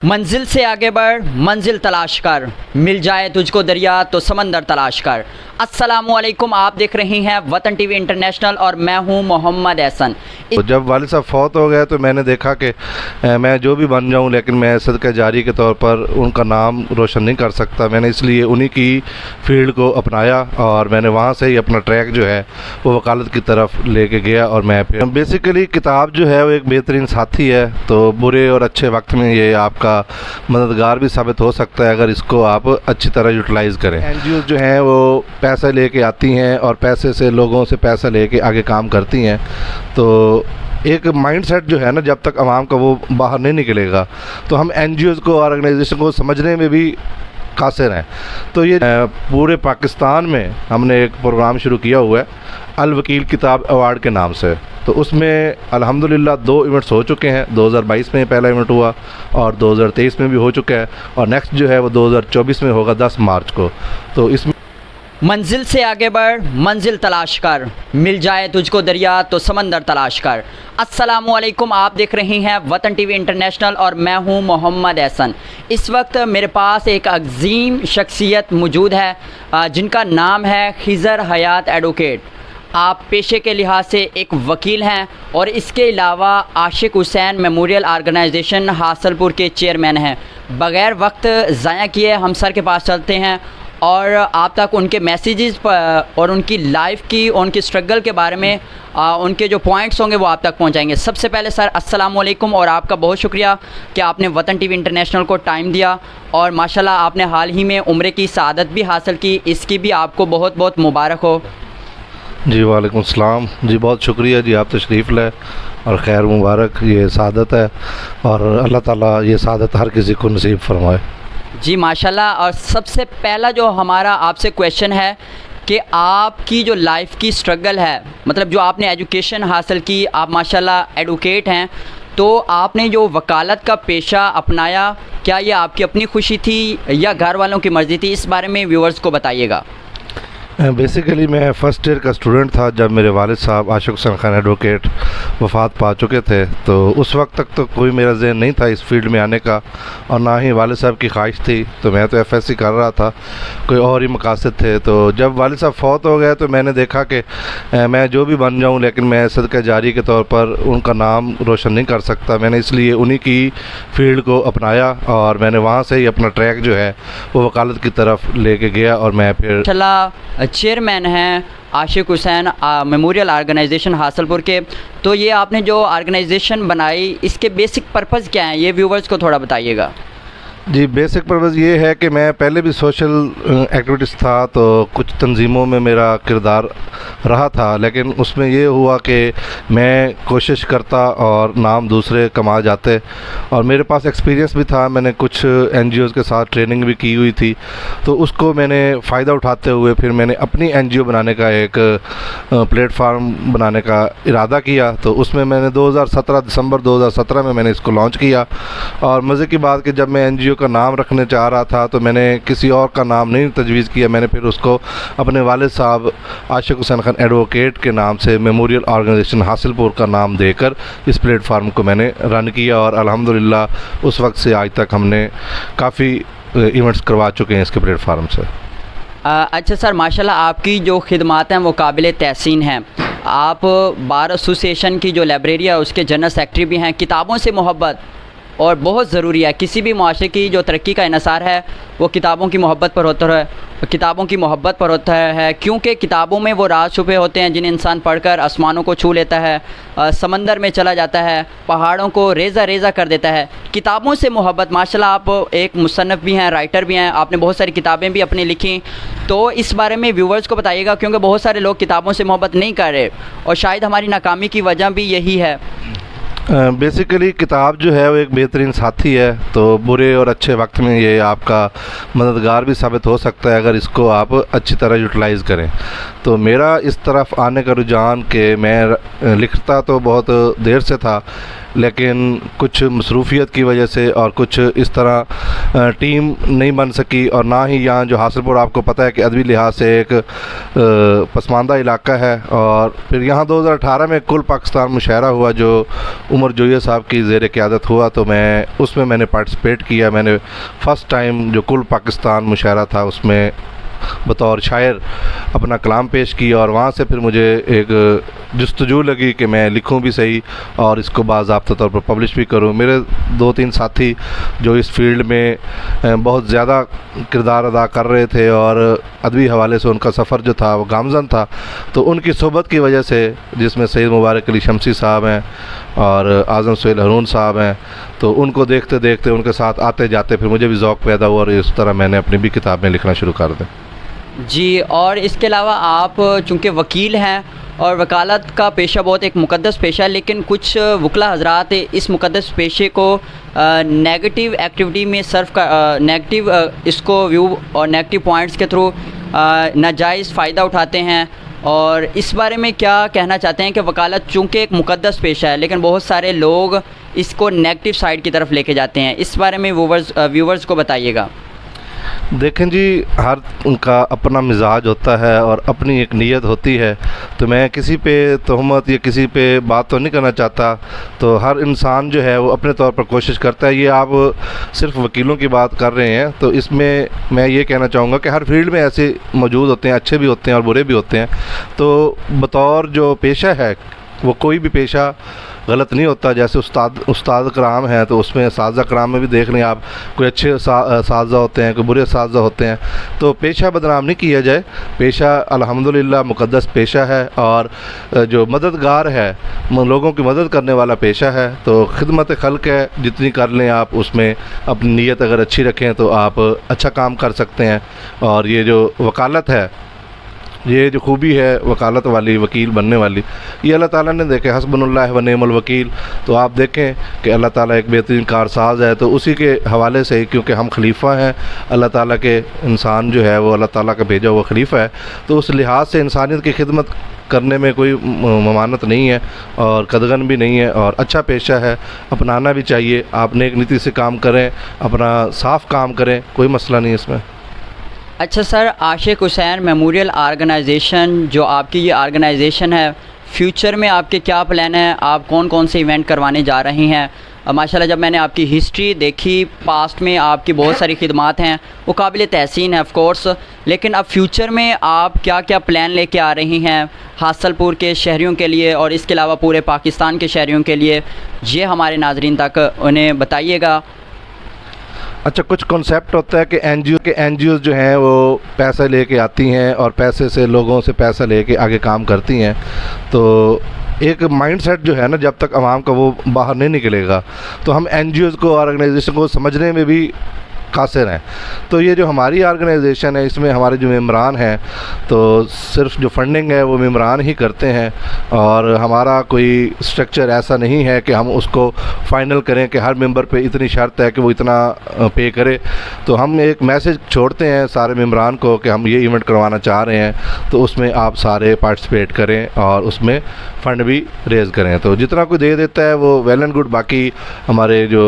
मंजिल से आगे बढ़, मंजिल तलाश कर, मिल जाए तुझको दरिया तो समंदर तलाश कर। अस्सलामुअलैकुम, आप देख रहे हैं वतन टीवी इंटरनेशनल और मैं हूं मोहम्मद एहसन। तो जब वालिद साहब फौत हो गए तो मैंने देखा कि मैं जो भी बन जाऊं लेकिन मैं सदका जारी के तौर पर उनका नाम रोशन नहीं कर सकता। मैंने इसलिए उन्हीं की फील्ड को अपनाया और मैंने वहाँ से ही अपना ट्रैक जो है वो वकालत की तरफ लेके गया। और मैं फिर बेसिकली किताब जो है वो एक बेहतरीन साथी है, तो बुरे और अच्छे वक्त में ये आपका मददगार भी साबित हो सकता है अगर इसको आप अच्छी तरह यूटिलाइज़ करें। NGOs जो हैं वो पैसा लेके आती हैं और पैसे से लोगों से पैसा लेके आगे काम करती हैं। तो एक माइंडसेट जो है ना, जब तक आवाम का वो बाहर नहीं निकलेगा तो हम NGOs को, ऑर्गेनाइजेशन को समझने में भी कासिर हैं। तो ये पूरे पाकिस्तान में हमने एक प्रोग्राम शुरू किया हुआ है अल वकील किताब अवार्ड के नाम से। तो उसमें अल्हम्दुलिल्लाह 2 इवेंट्स हो चुके हैं। 2022 में पहला इवेंट हुआ और 2023 में भी हो चुका है और नेक्स्ट जो है वो 2024 में होगा 10 मार्च को। तो इसमें मंजिल से आगे बढ़, मंजिल तलाश कर, मिल जाए तुझको दरिया तो समंदर तलाश कर। अस्सलामुअलैकुम, आप देख रहे हैं वतन टीवी इंटरनेशनल और मैं हूं मोहम्मद एहसन। इस वक्त मेरे पास एक अजीम शख्सियत मौजूद है जिनका नाम है खिज़र हयात एडवोकेट। आप पेशे के लिहाज से एक वकील हैं और इसके अलावा आशिक हुसैन मेमोरियल ऑर्गेनाइजेशन हासलपुर के चेयरमैन हैं। बग़ैर वक्त ज़ाया किए हम सर के पास चलते हैं और आप तक उनके मैसेजेस पर और उनकी लाइफ की, उनकी स्ट्रगल के बारे में उनके जो पॉइंट्स होंगे वो आप तक पहुंचाएंगे। सबसे पहले सर अस्सलाम वालेकुम और आपका बहुत शुक्रिया कि आपने वतन टीवी इंटरनेशनल को टाइम दिया और माशाल्लाह आपने हाल ही में उम्रे की सआदत भी हासिल की, इसकी भी आपको बहुत बहुत मुबारक हो। जी वालेकुम सलाम जी, बहुत शुक्रिया जी, आप तशरीफ़ लाए और खैर मुबारक। ये सआदत है और अल्लाह ताला ये सआदत हर किसी को नसीब फरमाए। जी माशाल्लाह। और सबसे पहला जो हमारा आपसे क्वेश्चन है कि आपकी जो लाइफ की स्ट्रगल है, मतलब जो आपने एजुकेशन हासिल की, आप माशाल्लाह एडवोकेट हैं, तो आपने जो वकालत का पेशा अपनाया, क्या ये आपकी अपनी खुशी थी या घर वालों की मर्ज़ी थी? इस बारे में व्यूअर्स को बताइएगा। बेसिकली मैं फ़र्स्ट ईयर का स्टूडेंट था जब मेरे वालिद साहब आशिक हुसैन खान एडवोकेट वफ़ात पा चुके थे। तो उस वक्त तक तो कोई मेरा ज़हन नहीं था इस फील्ड में आने का और ना ही वालिद साहब की ख्वाहिश थी। तो मैं तो FSC कर रहा था, कोई और ही मकासद थे। तो जब वालिद साहब फौत हो गए तो मैंने देखा कि मैं जो भी बन जाऊँ लेकिन मैं सदका जारी के तौर पर उनका नाम रोशन नहीं कर सकता। मैंने इसलिए उन्हीं की फील्ड को अपनाया और मैंने वहाँ से ही अपना ट्रैक जो है वो वकालत की तरफ लेके गया। और मैं फिर चेयरमैन हैं आशिक हुसैन मेमोरियल ऑर्गेनाइजेशन हासलपुर के। तो ये आपने जो ऑर्गेनाइजेशन बनाई, इसके बेसिक पर्पज़ क्या हैं, ये व्यूवर्स को थोड़ा बताइएगा। जी, बेसिक पर्पज़ ये है कि मैं पहले भी सोशल एक्टिविटीज़ था, तो कुछ तंजीमों में मेरा किरदार रहा था, लेकिन उसमें ये हुआ कि मैं कोशिश करता और नाम दूसरे कमा जाते। और मेरे पास एक्सपीरियंस भी था, मैंने कुछ NGOs के साथ ट्रेनिंग भी की हुई थी, तो उसको मैंने फ़ायदा उठाते हुए फिर मैंने अपनी NGO बनाने का एक प्लेटफार्म बनाने का इरादा किया। तो उसमें मैंने दिसंबर 2017 में मैंने इसको लॉन्च किया। और मज़े की बात कि जब मैं NGO का नाम रखने चाह रहा था तो मैंने किसी और का नाम नहीं तजवीज़ किया, मैंने फिर उसको अपने वालिद साहब आशिक हुसैन खान एडवोकेट के नाम से मेमोरियल ऑर्गेनाइजेशन हासिलपुर का नाम देकर इस प्लेटफार्म को मैंने रन किया। और अल्हम्दुलिल्लाह उस वक्त से आज तक हमने काफ़ी इवेंट्स करवा चुके हैं इसके प्लेटफार्म से। अच्छा सर, माशाल्लाह आपकी जो खिदमात हैं वो काबिल तहसीन हैं। आप बार एसोसिएशन की जो लाइब्रेरी है उसके जनरल सेक्रेटरी भी हैं। किताबों से मोहब्बत और बहुत ज़रूरी है, किसी भी मुआशरे की जो तरक्की का इन्हिसार है वो किताबों की मोहब्बत पर होता है, किताबों की मोहब्बत पर होता है, क्योंकि किताबों में वो राज छुपे होते हैं जिन्हें इंसान पढ़कर आसमानों को छू लेता है, समंदर में चला जाता है, पहाड़ों को रेज़ा रेज़ा कर देता है। किताबों से मोहब्बत, माशाल्लाह आप एक मुसन्निफ़ भी हैं, राइटर भी हैं, आपने बहुत सारी किताबें भी अपनी लिखी। तो इस बारे में व्यूवर्स को बताइएगा, क्योंकि बहुत सारे लोग किताबों से मोहब्बत नहीं कर रहे और शायद हमारी नाकामी की वजह भी यही है। बेसिकली किताब जो है वो एक बेहतरीन साथी है, तो बुरे और अच्छे वक्त में ये आपका मददगार भी साबित हो सकता है अगर इसको आप अच्छी तरह यूटिलाइज़ करें। तो मेरा इस तरफ आने का रुझान कि मैं लिखता तो बहुत देर से था, लेकिन कुछ मसरूफियत की वजह से और कुछ इस तरह टीम नहीं बन सकी, और ना ही यहाँ जो हासिलपुर आपको पता है कि अदबी लिहाज से एक पसमानदा इलाका है। और फिर यहाँ 2018 में कुल पाकिस्तान मुशायरा हुआ जो उमर जोइया साहब की ज़ेर क़यादत हुआ, तो मैंने पार्टिसिपेट किया। मैंने फ़र्स्ट टाइम जो कुल पाकिस्तान मुशायरा था उसमें बतौर शायर अपना कलाम पेश किया, और वहाँ से फिर मुझे एक जस्तजू लगी कि मैं लिखूं भी सही और इसको बाज़ाब्ता तौर पर पब्लिश भी करूं। मेरे 2-3 साथी जो इस फील्ड में बहुत ज़्यादा किरदार अदा कर रहे थे और अदबी हवाले से उनका सफ़र जो था वो गामज़न था, तो उनकी सोबत की वजह से, जिसमें सैयद मुबारक अली शमसी साहब हैं और आज़म सुहेल हारून साहब हैं, तो उनको देखते देखते उनके साथ आते जाते फिर मुझे भी ज़ौक़ पैदा हुआ और इस तरह मैंने अपनी भी किताबें लिखना शुरू कर दी। जी, और इसके अलावा आप चूँकि वकील हैं और वकालत का पेशा बहुत एक मुक़द्दस पेशा है, लेकिन कुछ वकला हज़रात इस मुक़द्दस पेशे को नेगेटिव एक्टिविटी में सर्व कर नेगेटिव इसको व्यू और नेगेटिव पॉइंट्स के थ्रू नाजायज़ फ़ायदा उठाते हैं। और इस बारे में क्या कहना चाहते हैं कि वकालत चूँकि एक मुक़द्दस पेशा है, लेकिन बहुत सारे लोग इसको नेगेटिव साइड की तरफ लेके जाते हैं, इस बारे में व्यूवर्स को बताइएगा। देखें जी, हर उनका अपना मिजाज होता है और अपनी एक नीयत होती है, तो मैं किसी पे तहमत या किसी पे बात तो नहीं करना चाहता। तो हर इंसान जो है वो अपने तौर पर कोशिश करता है। ये आप सिर्फ वकीलों की बात कर रहे हैं, तो इसमें मैं ये कहना चाहूँगा कि हर फील्ड में ऐसे मौजूद होते हैं, अच्छे भी होते हैं और बुरे भी होते हैं। तो बतौर जो पेशा है, वो कोई भी पेशा गलत नहीं होता। जैसे उस्ताद कराम हैं, तो उसमें साज़ा कराम में भी देख लें आप, कोई अच्छे साज़ा होते हैं, कोई बुरे साज़ा होते हैं। तो पेशा बदनाम नहीं किया जाए, पेशा अल्हम्दुलिल्लाह मुक़द्दस पेशा है और जो मददगार है, लोगों की मदद करने वाला पेशा है। तो खिदमत खल्क है, जितनी कर लें आप, उसमें अपनी नीयत अगर अच्छी रखें तो आप अच्छा काम कर सकते हैं। और ये जो वकालत है, ये जो खूबी है वकालत वाली, वकील बनने वाली, ये अल्लाह ताला ने देखे, हस्बुनुल्लाह व निअमल वकील। तो आप देखें कि अल्लाह ताला एक बेहतरीन कारसाज है, तो उसी के हवाले से, क्योंकि हम खलीफा हैं अल्लाह ताला के, इंसान जो है वो अल्लाह ताला का भेजा हुआ खलीफा है, तो उस लिहाज से इंसानियत की खिदमत करने में कोई ममानत नहीं है और कदगन भी नहीं है, और अच्छा पेशा है, अपनाना भी चाहिए। आप नेक नीति से काम करें, अपना साफ़ काम करें, कोई मसला नहीं इसमें। अच्छा सर, आशिक हुसैन मेमोरियल आर्गेनाइजेशन जो आपकी ये आर्गेनाइजेशन है, फ्यूचर में आपके क्या प्लान हैं? आप कौन कौन से इवेंट करवाने जा रही हैं? माशाल्लाह जब मैंने आपकी हिस्ट्री देखी, पास्ट में आपकी बहुत सारी खिदमात हैं, वो काबिल तहसीन है ऑफ़ कोर्स, लेकिन अब फ्यूचर में आप क्या क्या प्लान लेके आ रही हैं हासलपुर के शहरियों के लिए और इसके अलावा पूरे पाकिस्तान के शहरियों के लिए, ये हमारे नाजरीन तक उन्हें बताइएगा। अच्छा, कुछ कॉन्सेप्ट होता है कि एनजीओ जो हैं वो पैसा लेके आती हैं और पैसे से, लोगों से पैसा लेके आगे काम करती हैं। तो एक माइंडसेट जो है ना, जब तक आवाम का वो बाहर नहीं निकलेगा, तो हम एनजीओज़ को, ऑर्गेनाइजेशन को समझने में भी कासिर हैं। तो ये जो हमारी ऑर्गेनाइजेशन है, इसमें हमारे जो मेम्बरान हैं, तो सिर्फ जो फंडिंग है वो मेम्बरान ही करते हैं, और हमारा कोई स्ट्रक्चर ऐसा नहीं है कि हम उसको फ़ाइनल करें कि हर मेंबर पे इतनी शर्त है कि वो इतना पे करे। तो हम एक मैसेज छोड़ते हैं सारे मेम्बरान को कि हम ये इवेंट करवाना चाह रहे हैं, तो उसमें आप सारे पार्टिसिपेट करें और उसमें फ़ंड भी रेज़ करें। तो जितना कोई दे देता है वो वेल एंड गुड। बाकी हमारे जो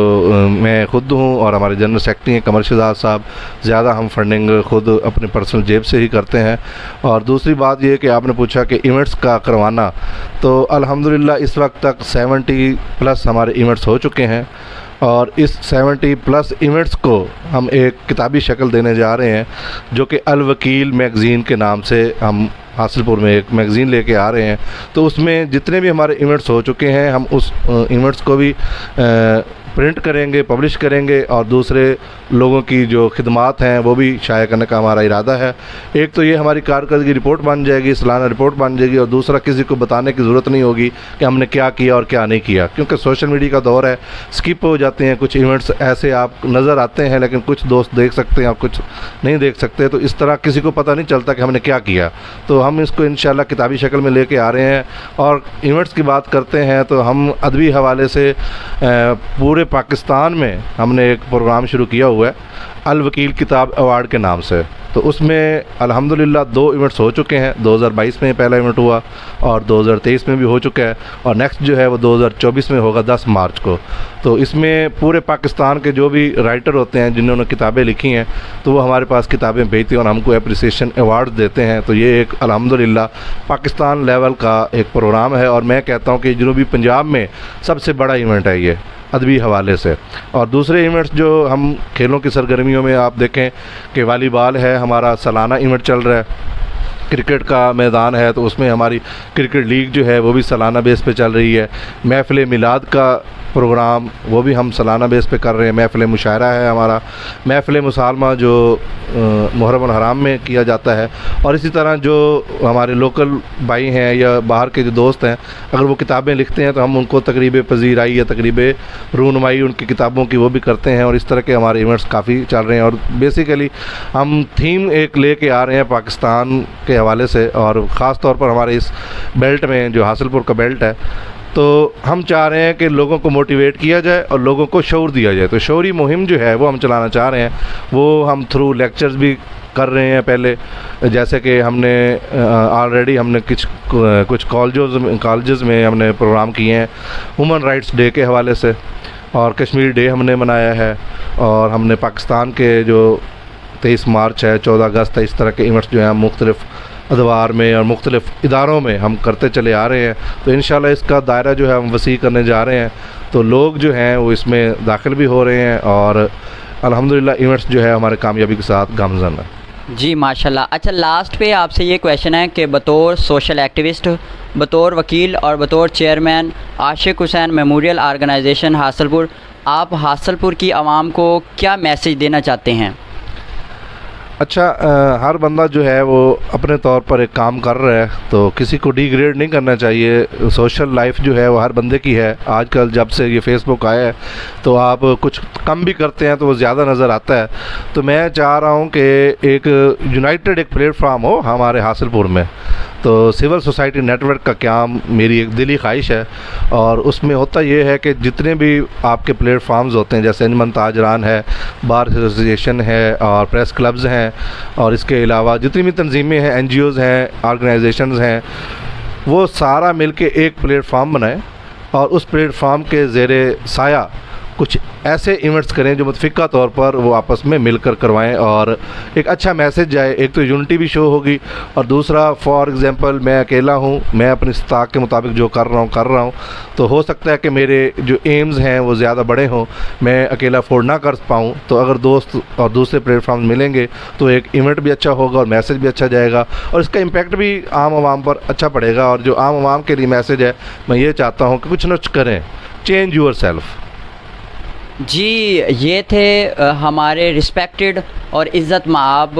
मैं ख़ुद हूँ और हमारे जनरल सेक्रेटरी हैं कमर शहजाद साहब, ज़्यादा हम फंडिंग ख़ुद अपने पर्सनल जेब से ही करते हैं। और दूसरी बात ये कि आपने पूछा कि इवेंट्स का करवाना, तो अल्हम्दुलिल्लाह इस वक्त तक 70+ हमारे इवेंट्स हो चुके हैं, और इस 70+ इवेंट्स को हम एक किताबी शक्ल देने जा रहे हैं, जो कि अल वकील मैगज़ीन के नाम से हम हासिलपुर में एक मैगज़ीन लेके आ रहे हैं। तो उसमें जितने भी हमारे इवेंट्स हो चुके हैं, हम उस इवेंट्स को भी प्रिंट करेंगे, पब्लिश करेंगे, और दूसरे लोगों की जो खिदमात हैं वो भी शाया करने का हमारा इरादा है। एक तो ये हमारी कारकर्दगी रिपोर्ट बन जाएगी, सालाना रिपोर्ट बन जाएगी, और दूसरा किसी को बताने की ज़रूरत नहीं होगी कि हमने क्या किया और क्या नहीं किया, क्योंकि सोशल मीडिया का दौर है, स्किप हो जाते हैं कुछ इवेंट्स, ऐसे आप नज़र आते हैं लेकिन कुछ दोस्त देख सकते हैं और कुछ नहीं देख सकते। तो इस तरह किसी को पता नहीं चलता कि हमने क्या किया। तो हम इसको इंशाल्लाह किताबी शक्ल में लेके आ रहे हैं। और इवेंट्स की बात करते हैं तो हम अदबी हवाले से पूरे पूरे पाकिस्तान में हमने एक प्रोग्राम शुरू किया हुआ है अल वकील किताब अवार्ड के नाम से। तो उसमें अल्हम्दुलिल्लाह 2 इवेंट्स हो चुके हैं। 2022 में पहला इवेंट हुआ और 2023 में भी हो चुका है, और नेक्स्ट जो है वो 2024 में होगा 10 मार्च को। तो इसमें पूरे पाकिस्तान के जो भी राइटर होते हैं जिन्होंने किताबें लिखी हैं, तो वो हमारे पास किताबें भेजते हैं और हमको एप्रिसिएशन अवार्ड देते हैं। तो ये एक अल्हम्दुलिल्लाह पाकिस्तान लेवल का एक प्रोग्राम है, और मैं कहता हूँ कि जनूबी पंजाब में सबसे बड़ा इवेंट है ये अदबी हवाले से। और दूसरे इवेंट्स जो हम खेलों की सरगर्मियों में आप देखें कि वॉलीबॉल है, हमारा सालाना इवेंट चल रहा है, क्रिकेट का मैदान है तो उसमें हमारी क्रिकेट लीग जो है वो भी सालाना बेस पे चल रही है। महफ़िल मिलाद का प्रोग्राम वो भी हम सालाना बेस पे कर रहे हैं। महफ़िल मुशायरा है हमारा, महफ़िल मुसालमा जो मुहर्रम हराम में किया जाता है। और इसी तरह जो हमारे लोकल भाई हैं या बाहर के जो दोस्त हैं, अगर वो किताबें लिखते हैं तो हम उनको तकरीब पज़ीराई या तकरीब रूनुमाई उनकी किताबों की वो भी करते हैं। और इस तरह के हमारे इवेंट्स काफ़ी चल रहे हैं। और बेसिकली हम थीम एक लेके आ रहे हैं पाकिस्तान के हवाले से, और ख़ास तौर पर हमारे इस बेल्ट में जो हासिलपुर का बेल्ट है, तो हम चाह रहे हैं कि लोगों को मोटिवेट किया जाए और लोगों को शऊर दिया जाए। तो शऊरी मुहिम जो है वो हम चलाना चाह रहे हैं। वो हम थ्रू लेक्चर्स भी कर रहे हैं पहले, जैसे कि हमने ऑलरेडी हमने कुछ कॉलेजेस में हमने प्रोग्राम किए हैं ह्यूमन राइट्स डे के हवाले से, और कश्मीर डे हमने मनाया है, और हमने पाकिस्तान के जो 23 मार्च है, 14 अगस्त है, इस तरह के इवेंट्स जो हैं मुख्तलिफ़ अदवार में और मुख्तलिफ़ इदारों में हम करते चले आ रहे हैं। तो इंशाल्लाह इसका दायरा जो है हम वसी करने जा रहे हैं। तो लोग जो हैं वो इसमें दाखिल भी हो रहे हैं, और अल्हम्दुलिल्लाह इवेंट्स जो है हमारे कामयाबी के साथ गामज़न है। जी माशाल्लाह। अच्छा, लास्ट पे आपसे ये क्वेश्चन है कि बतौर सोशल एक्टिविस्ट, बतौर वकील और बतौर चेयरमैन आशिक हुसैन मेमोरियल आर्गेनाइजेशन हासिलपुर, आप हासिलपुर की आवाम को क्या मैसेज देना चाहते हैं? अच्छा, हर बंदा जो है वो अपने तौर पर एक काम कर रहा है, तो किसी को डिग्रेड नहीं करना चाहिए। सोशल लाइफ जो है वो हर बंदे की है। आजकल जब से ये फेसबुक आया है तो आप कुछ कम भी करते हैं तो वो ज़्यादा नज़र आता है। तो मैं चाह रहा हूँ कि एक यूनाइटेड एक प्लेटफार्म हो हमारे हासिलपुर में। तो सिविल सोसाइटी नेटवर्क का क्याम मेरी एक दिली ख्वाहिश है, और उसमें होता ये है कि जितने भी आपके प्लेटफार्म्स होते हैं, जैसे अंजुमन ताजरान है, बार एसोसिएशन है, और प्रेस क्लब्स हैं, और इसके अलावा जितनी भी तंजीमें हैं, NGOs हैं, ऑर्गेनाइजेशंस हैं, वो सारा मिलके एक प्लेटफार्म बनाएं, और उस प्लेटफार्म के ज़ेरे साया कुछ ऐसे इवेंट्स करें जो मुतफ़िका तौर पर वो आपस में मिलकर करवाएं, और एक अच्छा मैसेज जाए। एक तो यूनिटी भी शो होगी, और दूसरा फॉर एग्ज़ाम्पल मैं अकेला हूँ, मैं अपनी इस्ताक़ के मुताबिक जो कर रहा हूँ, तो हो सकता है कि मेरे जो एम्स हैं वो ज़्यादा बड़े हों, मैं अकेला अफोर्ड ना कर पाऊँ। तो अगर दोस्त और दूसरे प्लेटफॉर्म मिलेंगे तो एक इवेंट भी अच्छा होगा और मैसेज भी अच्छा जाएगा, और इसका इम्पैक्ट भी आम आवाम पर अच्छा पड़ेगा। और जो आम आवाम के लिए मैसेज है, मैं ये चाहता हूँ कि कुछ न कुछ करें, चेंज यूर सेल्फ। जी, ये थे हमारे रिस्पेक्टेड और इज़्ज़त माब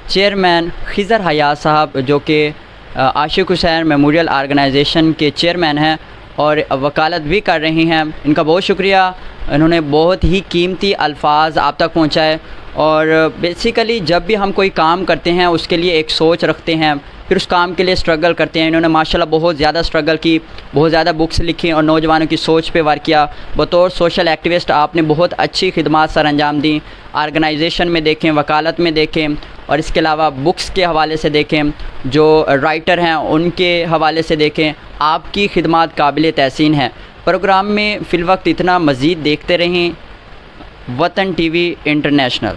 चेयरमैन खिज़र हयात साहब, जो कि आशिक हुसैन मेमोरियल आर्गेनाइजेशन के चेयरमैन हैं और वकालत भी कर रही हैं। इनका बहुत शुक्रिया, इन्होंने बहुत ही कीमती अल्फाज आप तक पहुँचाए। और बेसिकली जब भी हम कोई काम करते हैं उसके लिए एक सोच रखते हैं, फिर उस काम के लिए स्ट्रगल करते हैं। इन्होंने माशाल्लाह बहुत ज़्यादा स्ट्रगल की, बहुत ज़्यादा बुक्स लिखी और नौजवानों की सोच पे वर्क किया। बतौर सोशल एक्टिविस्ट आपने बहुत अच्छी खिदमात सर अंजाम दी। आर्गेनाइजेशन में देखें, वकालत में देखें, और इसके अलावा बुक्स के हवाले से देखें, जो राइटर हैं उनके हवाले से देखें, आपकी खिदमात काबिल तहसीन है। प्रोग्राम में फ़िलवक्त इतना मज़ीद देखते रहें वतन TV इंटरनेशनल।